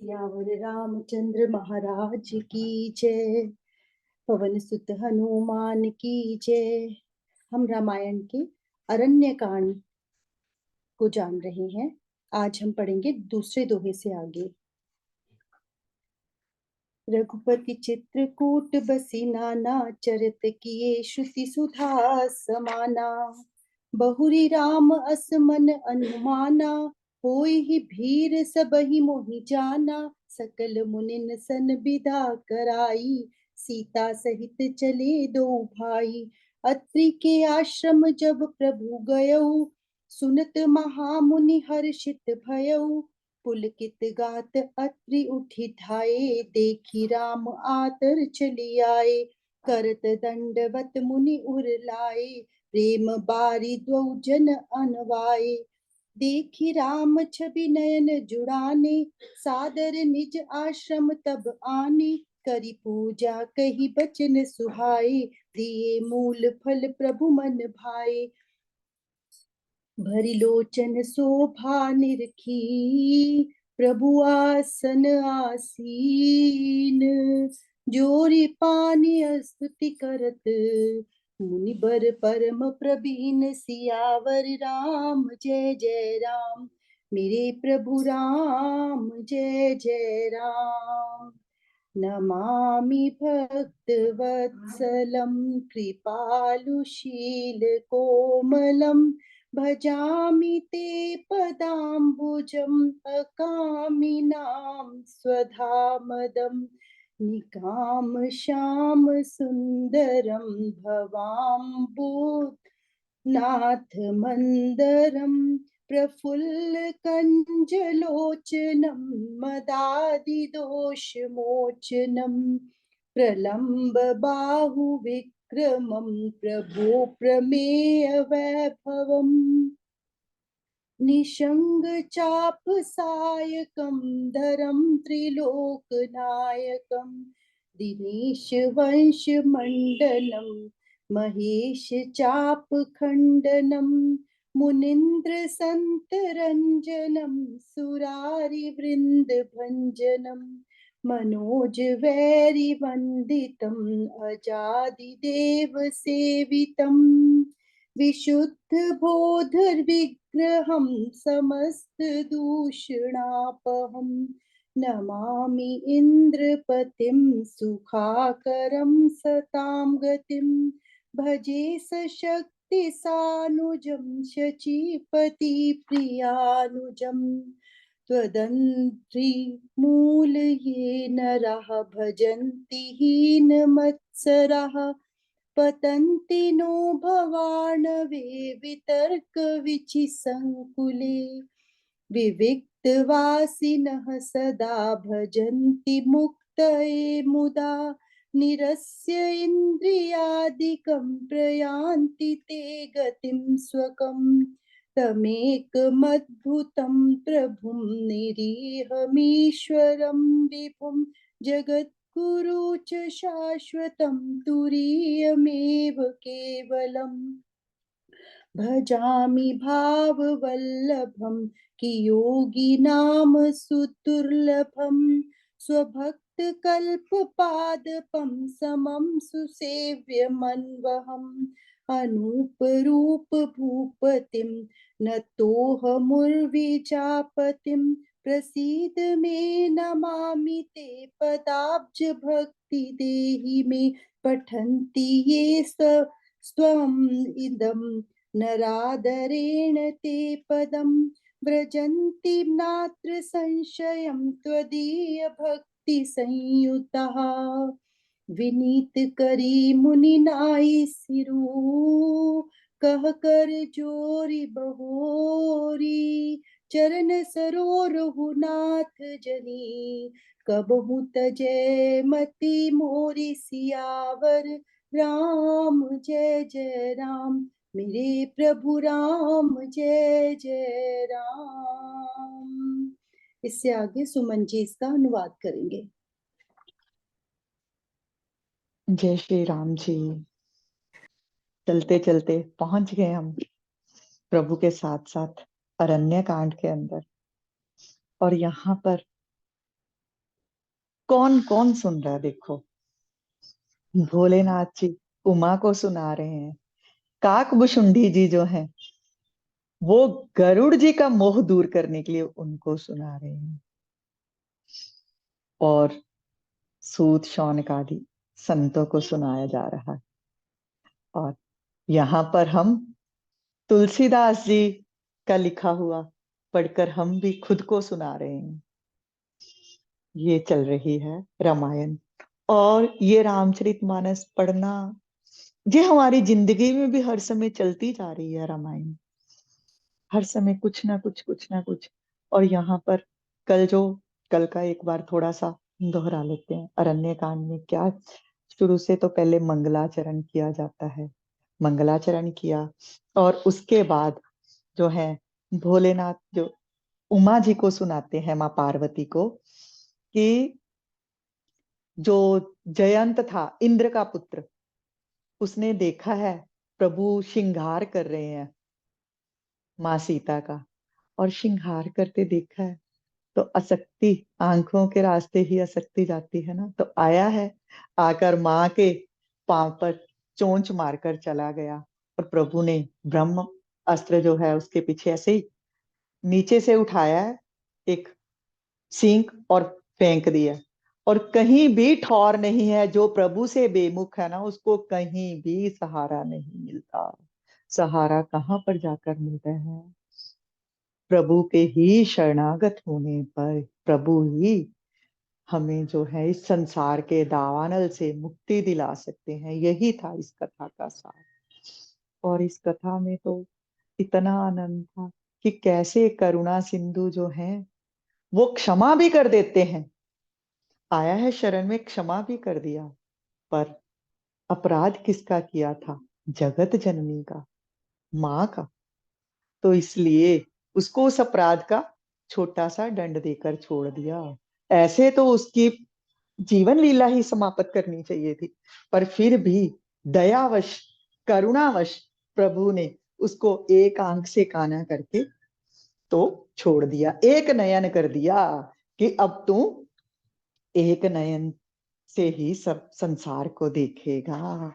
सियावर रामचंद्र महाराज की जय। पवन सुत हनुमान की जय। हम रामायण के अरण्य कांड को जान रहे हैं। आज हम पढ़ेंगे दूसरे दोहे से आगे। रघुपति चित्रकूट बसी नाना, चरित किए श्रुति सुधा समाना। बहुरी राम अस मन अनुमाना, होय ही भीर सबहि मोहि जाना। सकल मुनिन सन विदा कराई, सीता सहित चले दो भाई। अत्रि के आश्रम जब प्रभु गयऊ, सुनत महामुनि हर्षित भयऊ। पुलकित गात अत्रि उठी धाये, देखी राम आतर चली आए। करत दंडवत मुनि उर लाए, प्रेम बारी द्वौ जन अनवाए। देखी राम छवि नयन जुड़ाने, सादर निज आश्रम तब आने। करी पूजा कही बचन सुहाए, दिए मूल फल प्रभु मन भाए। भरी लोचन शोभा निरखी, प्रभु आसन आसीन। जोरी पानी स्तुति करत, मुनि बर परम प्रवीण। सियावर राम जय जय राम, मेरे प्रभु राम जय जय राम। नमामि भक्तवत्सलं, कृपालुशील कोमलं। भजामि ते पदाम्बुजम्, अकामिनां स्वधामदम्। निकाम श्याम सुन्दरं, भवाम्बुनाथ मन्दरम्। प्रफुल्ल कञ्जलोचनं, मदादिदोषमोचनं। प्रलम्ब बाहुविक्रमं, प्रभो प्रमेय वैभवम्। निशंग चाप सायकं, धरम त्रिलोकनायकं। दिनेश वंश मंडलम, महेश चाप खंडनम। मुनीन्द्र संत रंजनम, सुरारि वृंद भंजनम। मनोज वैरि वंदितम, अजादि देव सेवितम। विशुद्ध बोध विग्रहं, समस्त दूषणापहं। नमामि इंद्रपतिं, सुखाकरं सतां गतिं। भजे सशक्ति सानुजं, शचीपति प्रियानुजम्। त्वदन्त्री मूल ये नरः, भजन्ति हीनमत्सरः। पतन्ति नो भवानवे, वितर्क विचिसङ्कुले। विविक्तवासिनः सदा, भजन्ति मुक्तये मुदा। निरस्य इन्द्रियादिकं, प्रयान्ति ते गतिं स्वकम्। तमेकमद्भुतं प्रभुं, निरीहमीश्वरं विभुं। जगद्गुरु च शाश्वतं, तुरीयमेव केवलम्। भजामि भाववल्लभं, कियोगी नाम सुदुर्लभं। स्वभक्तकल्पपादपं, समं सुसेव्यमन्वहम्। अनूपरूप भूपतिं, नतोऽहमुर्विजापतिं। प्रसीद मे नमामि ते पदाब्ज, भक्ति देहि मे। पठन्ति ये स्वम् इदं, नरादरेण ते पदं। व्रजन्ति नात्र संशयं, त्वदीय भक्ति संयुतः। विनीत करी मुनि नाई सिरु, कह कर जोरी बहोरी। चरण सरोरहु नाथ जनी, कबहु तजै मति मोरी। सियावर राम जय जय राम, मेरे प्रभु राम जय जय राम। इससे आगे सुमन जी इसका अनुवाद करेंगे। जय श्री राम जी। चलते चलते पहुंच गए हम प्रभु के साथ साथ अरण्य कांड के अंदर। और यहाँ पर कौन कौन सुन रहा है देखो। भोलेनाथ जी उमा को सुना रहे हैं, काकभुशुंडी जी जो है वो गरुड़ जी का मोह दूर करने के लिए उनको सुना रहे हैं, और सूत शौनक आदि संतों को सुनाया जा रहा है। और यहाँ पर हम तुलसीदास जी का लिखा हुआ पढ़कर हम भी खुद को सुना रहे हैं। ये चल रही है रामायण, और ये रामचरितमानस पढ़ना, ये हमारी जिंदगी में भी हर समय चलती जा रही है रामायण। हर समय कुछ ना कुछ। और यहाँ पर कल का एक बार थोड़ा सा दोहरा लेते हैं। अरण्य कांड में क्या, शुरू से तो पहले मंगलाचरण किया जाता है, मंगलाचरण किया, और उसके बाद जो है भोलेनाथ जो उमा जी को सुनाते हैं, माँ पार्वती को, कि जो जयंत था इंद्र का पुत्र, उसने देखा है प्रभु श्रृंगार कर रहे हैं माँ सीता का, और श्रृंगार करते देखा है तो आसक्ति, आंखों के रास्ते ही आसक्ति जाती है ना, तो आया है, आकर माँ के पांव पर चोंच मारकर चला गया, और प्रभु ने ब्रह्म अस्त्र जो है उसके पीछे ऐसे ही नीचे से उठाया है एक सींग और फेंक दिया, और कहीं भी ठौर नहीं है। जो प्रभु से बेमुख है ना, उसको कहीं भी सहारा नहीं मिलता। सहारा कहाँ पर जाकर मिलता है? प्रभु के ही शरणागत होने पर प्रभु ही हमें जो है इस संसार के दावानल से मुक्ति दिला सकते हैं। यही था इस कथा का सार। और इस कथा में तो इतना आनंद था कि कैसे करुणा सिंधु जो है वो क्षमा भी कर देते हैं। आया है शरण में, क्षमा भी कर दिया, पर अपराध किसका किया था? जगत जननी का, माँ का। तो इसलिए उसको उस अपराध का छोटा सा दंड देकर छोड़ दिया। ऐसे तो उसकी जीवन लीला ही समाप्त करनी चाहिए थी, पर फिर भी दयावश, करुणावश प्रभु ने उसको एक आंख से काना करके तो छोड़ दिया, एक नयन कर दिया कि अब तू एक नयन से ही सब संसार को देखेगा।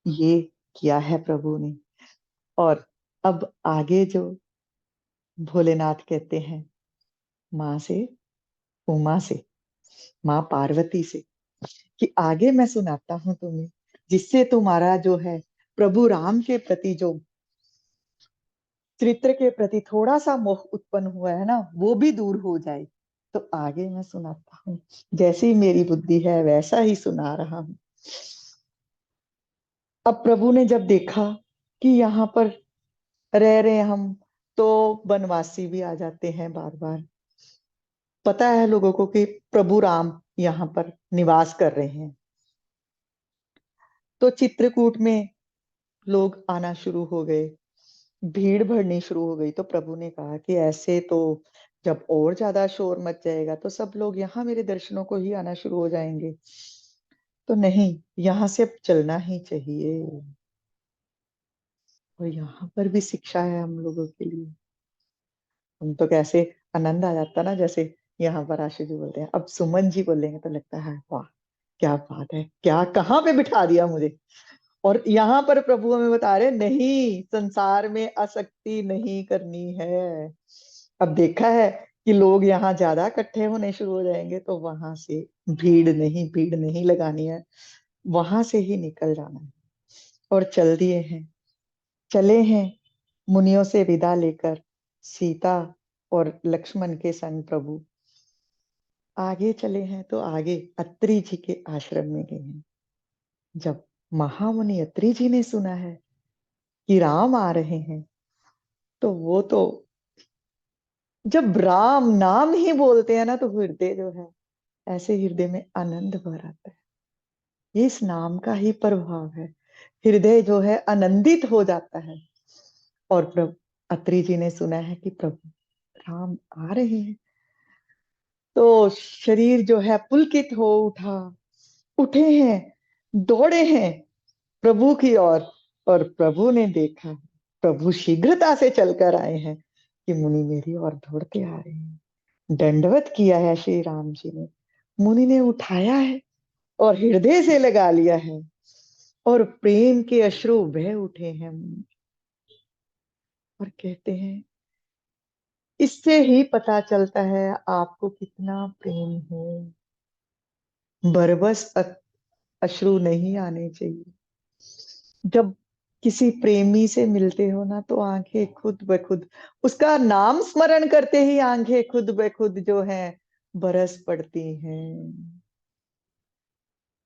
ये किया है प्रभु ने। और अब आगे जो भोलेनाथ कहते हैं माँ से, उमा से, माँ पार्वती से, कि आगे मैं सुनाता हूं तुम्हें, जिससे तुम्हारा जो है प्रभु राम के प्रति जो चरित्र के प्रति थोड़ा सा मोह उत्पन्न हुआ है ना, वो भी दूर हो जाए। तो आगे मैं सुनाता हूँ, जैसी मेरी बुद्धि है वैसा ही सुना रहा हूं। अब प्रभु ने जब देखा कि यहाँ पर रह रहे हम तो वनवासी भी आ जाते हैं बार बार, पता है लोगों को कि प्रभु राम यहाँ पर निवास कर रहे हैं, तो चित्रकूट में लोग आना शुरू हो गए, भीड़ बढ़नी शुरू हो गई। तो प्रभु ने कहा कि ऐसे तो जब और ज्यादा शोर मच जाएगा तो सब लोग यहाँ मेरे दर्शनों को ही आना शुरू हो जाएंगे, तो नहीं, यहाँ से अब चलना ही चाहिए। और यहाँ पर भी शिक्षा है हम लोगों के लिए। हम तो कैसे आनंद आ जाता ना, जैसे यहाँ पर आशु जी बोलते हैं, अब सुमन जी बोलेंगे तो लगता है वाह क्या बात है, क्या कहाँ पे बिठा दिया मुझे। और यहाँ पर प्रभु हमें बता रहे नहीं, संसार में आसक्ति नहीं करनी है। अब देखा है कि लोग यहाँ ज्यादा इकट्ठे होने शुरू हो जाएंगे, तो वहां से भीड़ नहीं लगानी है, वहां से ही निकल जाना है। और चल दिए हैं, चले हैं मुनियों से विदा लेकर, सीता और लक्ष्मण के संग प्रभु आगे चले हैं। तो आगे अत्रि जी के आश्रम में गए हैं। जब महामुनि अत्रि जी ने सुना है कि राम आ रहे हैं, तो वो तो जब राम नाम ही बोलते हैं ना, तो हृदय जो है ऐसे हृदय में आनंद भर आता है। ये इस नाम का ही प्रभाव है, हृदय जो है आनंदित हो जाता है। और प्रभु अत्रि जी ने सुना है कि प्रभु राम आ रहे हैं, तो शरीर जो है पुलकित हो उठा, उठे हैं, दौड़े हैं प्रभु की ओर। और प्रभु ने देखा, प्रभु शीघ्रता से चलकर आए हैं कि मुनि मेरी ओर दौड़ते आ रहे हैं। दंडवत किया है श्री राम जी ने, मुनि ने उठाया है और हृदय से लगा लिया है और प्रेम के अश्रु बह उठे हैं मुनि। और कहते हैं इससे ही पता चलता है आपको कितना प्रेम है। बरबस अश्रु नहीं आने चाहिए। जब किसी प्रेमी से मिलते हो ना तो आंखें खुद ब खुद, उसका नाम स्मरण करते ही आंखें खुद ब खुद जो है बरस पड़ती हैं।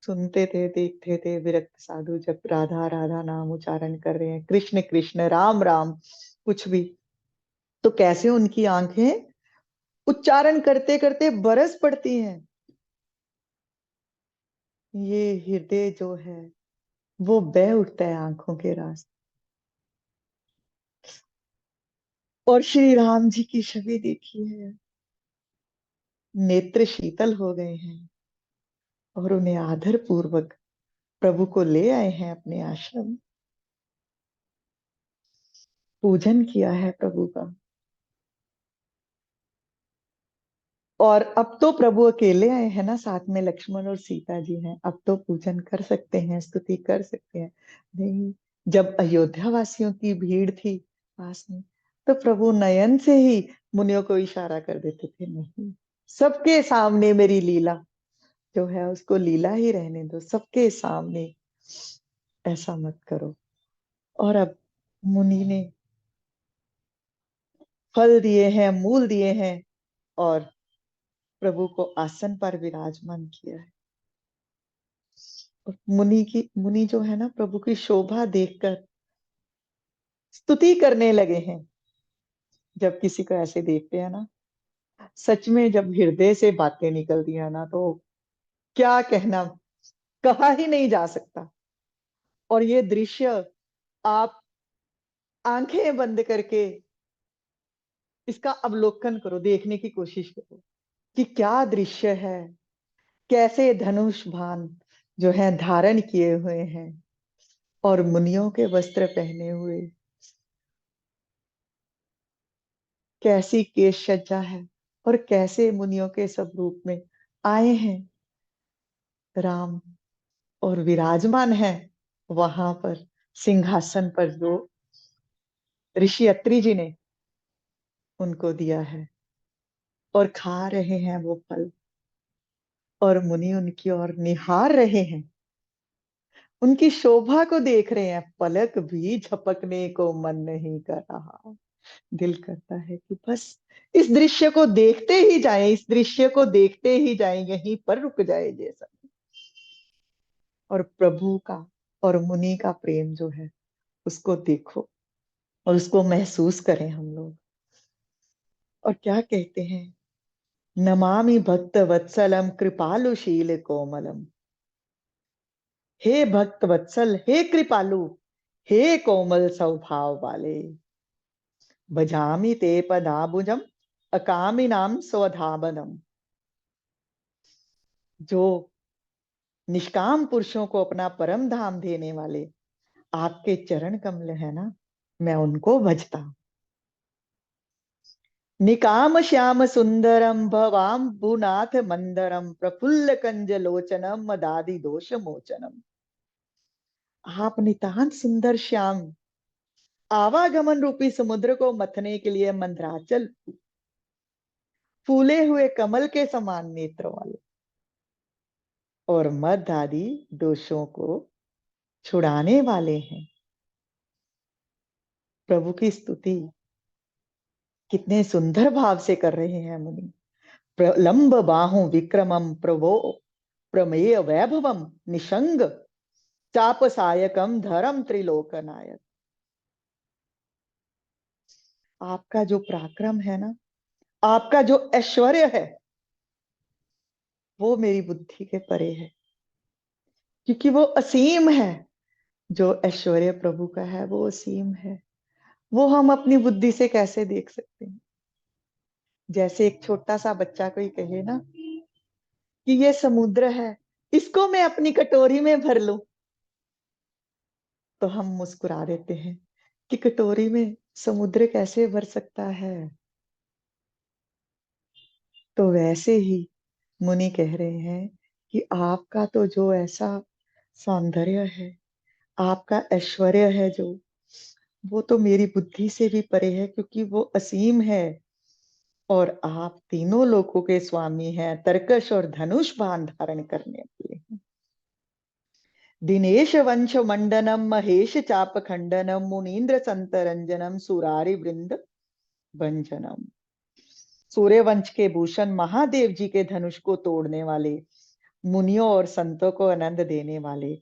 सुनते थे, देखते थे विरक्त साधु जब राधा राधा नाम उच्चारण कर रहे हैं, कृष्ण कृष्ण राम राम कुछ भी, तो कैसे उनकी आंखें उच्चारण करते करते बरस पड़ती हैं। ये हृदय जो है वो बह उठता है आंखों के रास्ते। और श्री राम जी की छवि देखी है, नेत्र शीतल हो गए हैं और उन्हें आदर पूर्वक प्रभु को ले आए हैं अपने आश्रम, पूजन किया है प्रभु का। और अब तो प्रभु अकेले आए हैं ना, साथ में लक्ष्मण और सीता जी हैं, अब तो पूजन कर सकते हैं, स्तुति कर सकते हैं। नहीं, जब अयोध्या वासियों की भीड़ थी पास में, तो प्रभु नयन से ही मुनियों को इशारा कर देते थे, नहीं, सबके सामने मेरी लीला जो है उसको लीला ही रहने दो, सबके सामने ऐसा मत करो। और अब मुनि ने फल दिए हैं, मूल दिए हैं और प्रभु को आसन पर विराजमान किया है। और मुनि जो है ना प्रभु की शोभा देखकर स्तुति करने लगे हैं। जब किसी को ऐसे देखते हैं ना, सच में जब हृदय से बातें निकलती है ना, तो क्या कहना, कहा ही नहीं जा सकता। और ये दृश्य आप आंखें बंद करके इसका अवलोकन करो, देखने की कोशिश करो कि क्या दृश्य है। कैसे धनुष बाण जो है धारण किए हुए हैं और मुनियों के वस्त्र पहने हुए, कैसी केश सज्जा है और कैसे मुनियों के सब रूप में आए हैं राम और विराजमान है वहां पर सिंहासन पर जो ऋषि अत्रि जी ने उनको दिया है, और खा रहे हैं वो फल और मुनि उनकी ओर निहार रहे हैं, उनकी शोभा को देख रहे हैं, पलक भी झपकने को मन नहीं कर रहा। दिल करता है कि बस इस दृश्य को देखते ही जाएं, इस दृश्य को देखते ही जाएं, यहीं पर रुक जाए जैसा। और प्रभु का और मुनि का प्रेम जो है उसको देखो और उसको महसूस करें हम लोग। और क्या कहते हैं, नमामि भक्त वत्सलम कृपालुशील कोमलम। हे भक्त वत्सल, हे कृपालु, हे कोमल स्वभाव वाले, भजामि ते पदाबुजम अकामिनाम स्वधाबनम। जो निष्काम पुरुषों को अपना परम धाम देने वाले आपके चरण कमल है ना, मैं उनको भजता हूं। निकाम श्याम सुंदरम भवाम भूनाथ मंदरम प्रफुल्ल कंज लोचनम मदादि दोष मोचनम। आप नितांत सुंदर श्याम, आवागमन रूपी समुद्र को मथने के लिए मंदराचल, फूले हुए कमल के समान नेत्र वाले और मद आदि दोषों को छुड़ाने वाले हैं। प्रभु की स्तुति कितने सुंदर भाव से कर रहे हैं मुनि। लंब बाहु विक्रमम प्रभो प्रमेय वैभवम निशंग चाप सायकम धरम त्रिलोकनायक। आपका जो पराक्रम है ना, आपका जो ऐश्वर्य है, वो मेरी बुद्धि के परे है, क्योंकि वो असीम है। जो ऐश्वर्य प्रभु का है वो असीम है, वो हम अपनी बुद्धि से कैसे देख सकते हैं। जैसे एक छोटा सा बच्चा कोई कहे ना कि ये समुद्र है, इसको मैं अपनी कटोरी में भर लूं, तो हम मुस्कुरा देते हैं कि कटोरी में समुद्र कैसे भर सकता है। तो वैसे ही मुनि कह रहे हैं कि आपका तो जो ऐसा सौंदर्य है, आपका ऐश्वर्य है जो, वो तो मेरी बुद्धि से भी परे है, क्योंकि वो असीम है। और आप तीनों लोकों के स्वामी हैं, तरकश और धनुष बाण धारण करने वाले। दिनेश वंश मंडनम महेश चाप खंडनम मुनीन्द्र संतरंजनम सुरारी वृंद भंजनम। सूर्य वंश के भूषण महादेव जी के धनुष को तोड़ने वाले, मुनियों और संतों को आनंद देने वाले,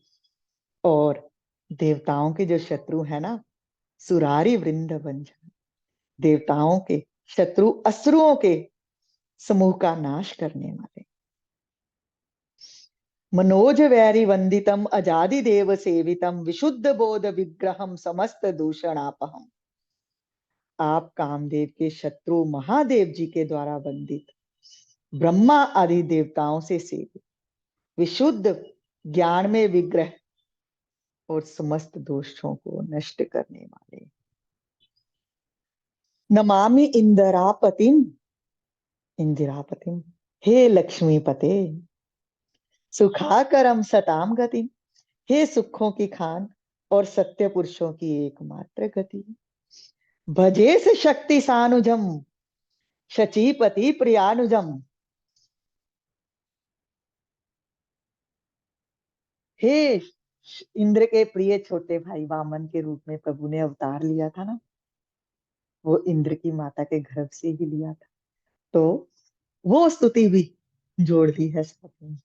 और देवताओं के जो शत्रु है ना, सुरारी वृंद भंजन, देवताओं के शत्रु असुरों के समूह का नाश करने वाले। मनोज वैरी वंदितम अजादि देव सेवितम विशुद्ध बोध विग्रहम समस्त दूषणापहम। आप कामदेव के शत्रु महादेव जी के द्वारा वंदित, ब्रह्मा आदि देवताओं से सेवित, विशुद्ध ज्ञान में विग्रह और समस्त दोषों को नष्ट करने वाले। नमामि इंदिरापतिम, इंदिरापतिम, हे लक्ष्मीपते, सुखाकरम सताम गतिम, हे सुखों की खान और सत्य पुरुषों की एकमात्र गति। भजेस शक्ति सानुजम शचीपति प्रियानुजम। हे इंद्र के प्रिय छोटे भाई, वामन के रूप में प्रभु ने अवतार लिया था ना, वो इंद्र की माता के गर्भ से ही लिया था, तो वो स्तुति भी जोड़ दी है साथ में।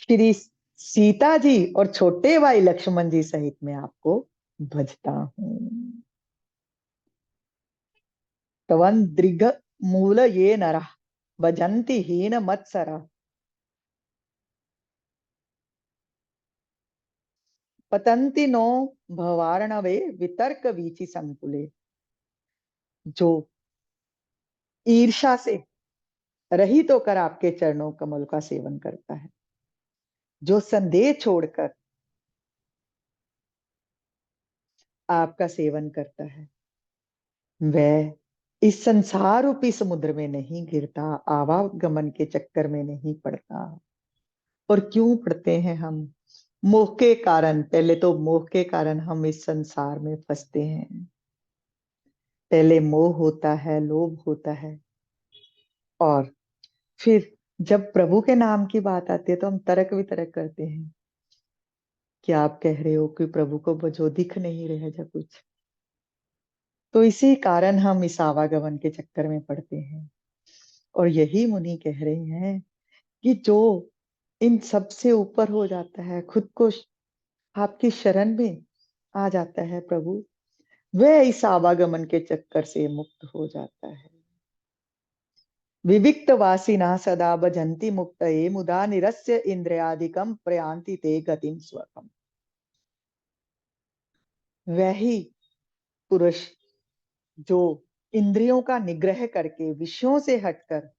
श्री सीता जी और छोटे भाई लक्ष्मण जी सहित मैं आपको भजता हूं। तवन दृघ मूल ये नरा भजंती हीन मत्सरा, पतंती नो भवार्णवे वितर्क वीची संकुले। जो ईर्षा से रहित होकर आपके चरणों कमल का सेवन करता है, जो संदेह छोड़कर आपका सेवन करता है, वह इस संसार रूपी समुद्र में नहीं गिरता, आवागमन के चक्कर में नहीं पड़ता। और क्यों पड़ते हैं हम? मोह के कारण। पहले तो मोह के कारण हम इस संसार में फंसते हैं। पहले मोह होता है, लोभ होता है, और फिर जब प्रभु के नाम की बात आती है तो हम तर्क वितर्क करते हैं कि आप कह रहे हो कि प्रभु को जो दिख नहीं रहे जब कुछ, तो इसी कारण हम इस आवागमन के चक्कर में पड़ते हैं। और यही मुनि कह रहे हैं कि जो इन सब से ऊपर हो जाता है, खुद को आपकी शरण में आ जाता है प्रभु, वह इस आवागमन के चक्कर से मुक्त हो जाता है। विविक्त वासिना सदा भजन्ति मुक्तये मुदा निरस्य इंद्रियादिकम प्रयांति ते गतिम स्वकम। वही पुरुष जो इंद्रियों का निग्रह करके विषयों से हटकर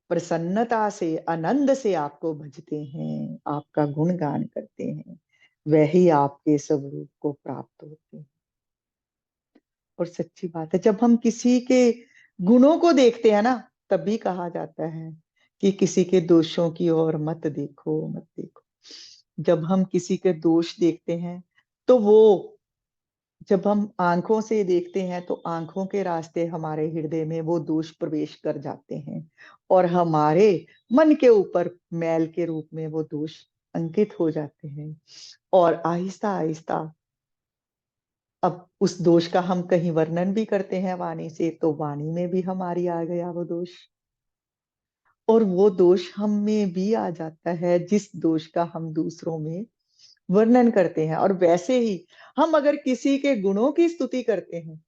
प्रसन्नता से, आनंद से आपको भजते हैं, आपका गुणगान करते हैं, वही आपके स्वरूप को प्राप्त होते हैं। और सच्ची बात है, जब हम किसी के गुणों को देखते हैं ना, तभी कहा जाता है कि किसी के दोषों की ओर मत देखो, मत देखो। जब हम किसी के दोष देखते हैं तो वो, जब हम आंखों से देखते हैं तो आंखों के रास्ते हमारे हृदय में वो दोष प्रवेश कर जाते हैं, और हमारे मन के ऊपर मैल के रूप में वो दोष अंकित हो जाते हैं। और आहिस्ता आहिस्ता अब उस दोष का हम कहीं वर्णन भी करते हैं वाणी से, तो वाणी में भी हमारी आ गया वो दोष, और वो दोष हम में भी आ जाता है जिस दोष का हम दूसरों में वर्णन करते हैं। और वैसे ही हम अगर किसी के गुणों की स्तुति करते हैं,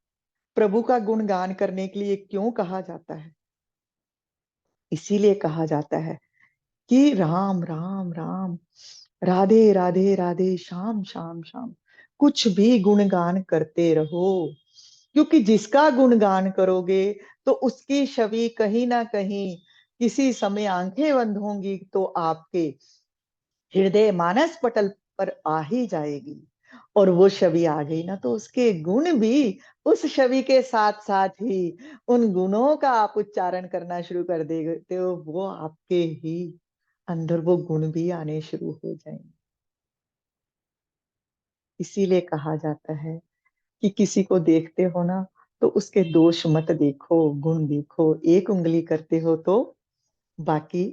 प्रभु का गुणगान करने के लिए क्यों कहा जाता है? इसीलिए कहा जाता है कि राम राम राम, राधे राधे राधे, श्याम श्याम श्याम, कुछ भी गुणगान करते रहो। क्योंकि जिसका गुणगान करोगे तो उसकी छवि कहीं ना कहीं किसी समय आंखें बंद होंगी तो आपके हृदय मानस पटल पर आ ही जाएगी। और वो छवि आ गई ना तो उसके गुण भी उस छवि के साथ साथ ही उन गुणों का आप उच्चारण करना शुरू कर देते हो, वो आपके ही अंदर वो गुण भी आने शुरू हो जाएंगे। इसीलिए कहा जाता है कि किसी को देखते हो ना तो उसके दोष मत देखो, गुण देखो। एक उंगली करते हो तो बाकी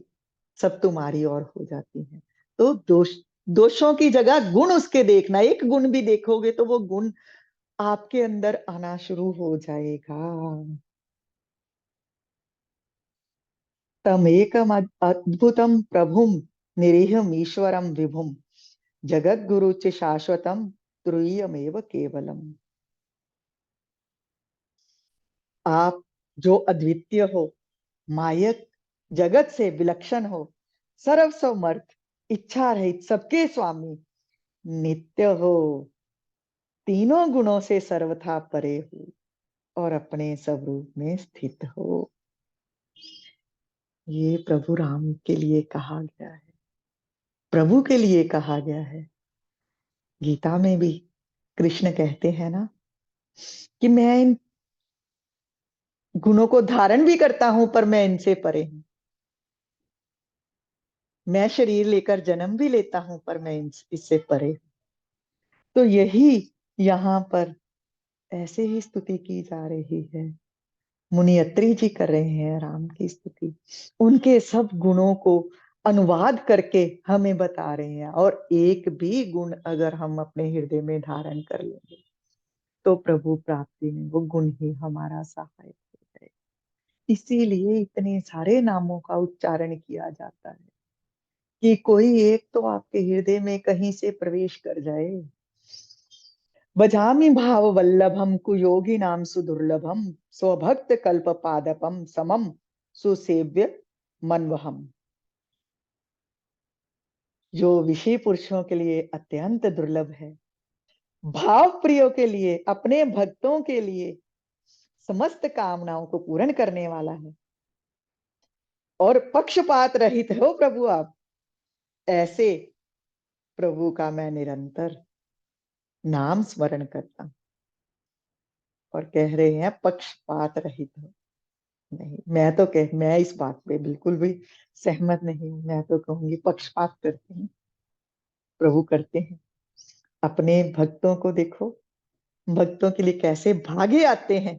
सब तुम्हारी ओर हो जाती है। तो दोषों की जगह गुण उसके देखना। एक गुण भी देखोगे तो वो गुण आपके अंदर आना शुरू हो जाएगा। तमेकम अद्भुतम प्रभुम निरीहम ईश्वरम विभुम जगत गुरु च शाश्वतम तुरीयमेव केवलम। आप जो अद्वितीय हो, मायक, जगत से विलक्षण हो, सर्वसमर्थ, इच्छा रहित, सबके स्वामी, नित्य हो, तीनों गुणों से सर्वथा परे हो और अपने स्वरूप में स्थित हो। ये प्रभु राम के लिए कहा गया है, प्रभु के लिए कहा गया है। गीता में भी कृष्ण कहते हैं ना कि मैं इन गुणों को धारण भी करता हूं पर मैं इनसे परे हूं। मैं शरीर लेकर जन्म भी लेता हूं पर मैं इससे परे हूं। तो यही यहाँ पर ऐसे ही स्तुति की जा रही है। मुनियत्री जी कर रहे हैं राम की स्तुति, उनके सब गुणों को अनुवाद करके हमें बता रहे हैं। और एक भी गुण अगर हम अपने हृदय में धारण कर लेंगे तो प्रभु प्राप्ति में वो गुण ही हमारा सहायक हो जाए। इसीलिए इतने सारे नामों का उच्चारण किया जाता है कि कोई एक तो आपके हृदय में कहीं से प्रवेश कर जाए। भजामि भाव वल्लभम कुयोगी नाम सुदुर्लभम स्वभक्त कल्प पादपम समम सुसेव्य मनवहम। जो विषय पुरुषों के लिए अत्यंत दुर्लभ है, भाव प्रियो के लिए, अपने भक्तों के लिए समस्त कामनाओं को पूर्ण करने वाला है और पक्षपात रहित हो प्रभु आप। ऐसे प्रभु का मैं निरंतर नाम स्मरण करता हूं। और कह रहे हैं पक्षपात रहित हो। नहीं, मैं इस बात पे बिल्कुल भी सहमत नहीं हूं। मैं तो कहूंगी पक्षपात करते हैं, प्रभु करते हैं। अपने भक्तों को देखो, भक्तों के लिए कैसे भागे आते हैं।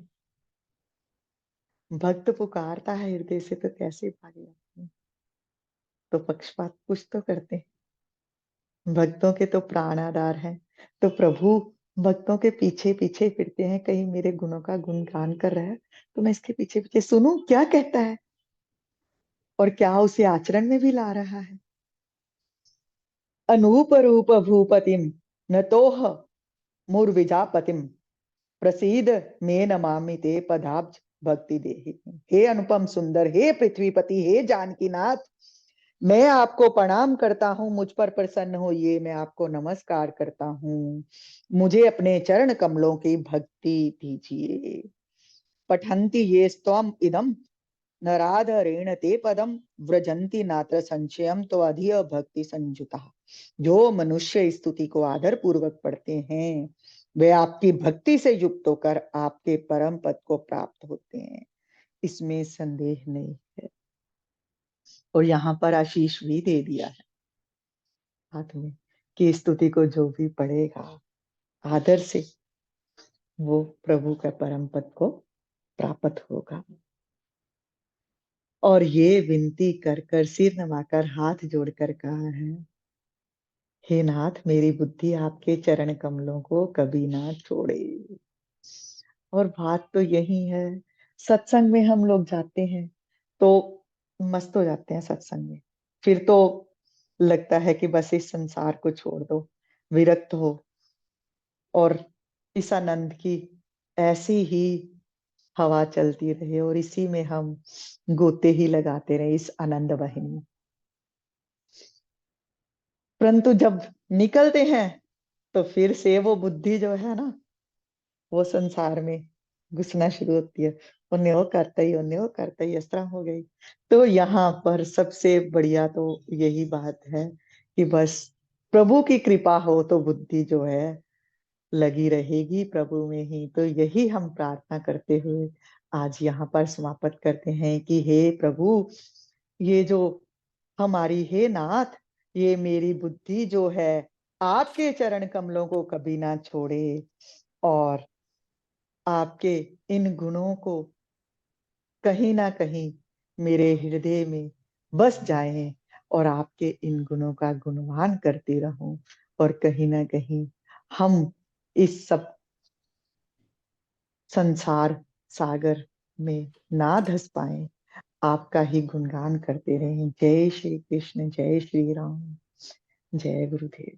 भक्त पुकारता है हृदय से तो कैसे भागे आते हैं। तो पक्षपात कुछ तो करते हैं। भक्तों के तो प्राण आधार हैं। तो प्रभु भक्तों के पीछे पीछे फिरते हैं। कहीं मेरे गुणों का गुणगान कर रहा है तो मैं इसके पीछे पीछे सुनूं क्या कहता है और क्या उसे आचरण में भी ला रहा है। अनूप रूप भूपतिम नतोह मुर्विजापतिम प्रसीद में नमामि ते पदाब्ज भक्ति देहि। हे अनुपम सुंदर, हे पृथ्वीपति, हे जानकीनाथ, मैं आपको प्रणाम करता हूं। मुझ पर प्रसन्न होइए, मैं आपको नमस्कार करता हूं। मुझे अपने चरण कमलों की भक्ति दीजिए। पठन्ति ये स्तवम इदम नराधरेण ते पदम व्रजंती नात्र संशयम तो अधिय भक्ति संजुता। जो मनुष्य स्तुति को आदर पूर्वक पढ़ते हैं वे आपकी भक्ति से युक्त होकर आपके परम पद को प्राप्त होते हैं, इसमें संदेह नहीं है। और यहाँ पर आशीष भी दे दिया है हाथ में कि स्तुति को जो भी पढ़ेगा आदर से वो प्रभु का परम पद को प्राप्त होगा। और ये विनती कर कर सिर नवाकर हाथ जोड़कर कहा है, हे नाथ मेरी बुद्धि आपके चरण कमलों को कभी ना छोड़े। और बात तो यही है, सत्संग में हम लोग जाते हैं तो मस्त हो जाते हैं सत्संग में। फिर तो लगता है कि बस इस संसार को छोड़ दो, विरक्त हो और इस आनंद की ऐसी ही हवा चलती रहे और इसी में हम गोते ही लगाते रहे इस आनंद वाहिनी में। परंतु जब निकलते हैं तो फिर से वो बुद्धि जो है ना वो संसार में घुसना शुरू होती है। उन्हें वो करता ही इस तरह हो गई। तो यहाँ पर सबसे बढ़िया तो यही बात है कि बस प्रभु की कृपा हो तो बुद्धि जो है लगी रहेगी प्रभु में ही। तो यही हम प्रार्थना करते हुए आज यहाँ पर समाप्त करते हैं कि हे प्रभु, ये जो हमारी, हे नाथ, ये मेरी बुद्धि जो है आपके चरण कमलों को कभी ना छोड़े और आपके इन गुणों को कहीं ना कहीं मेरे हृदय में बस जाए और आपके इन गुणों का गुणगान करती रहूं और कहीं ना कहीं हम इस सब संसार सागर में ना धस पाए, आपका ही गुणगान करते रहें। जय श्री कृष्ण, जय श्री राम, जय गुरुदेव।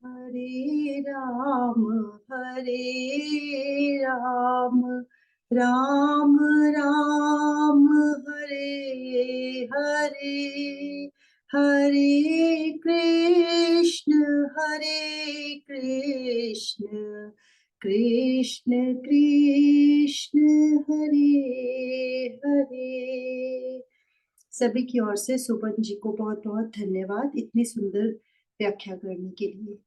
हरे राम राम राम हरे हरे, हरे कृष्ण कृष्ण कृष्ण हरे हरे। सभी की ओर से सुबन जी को बहुत बहुत धन्यवाद इतनी सुंदर व्याख्या करने के लिए।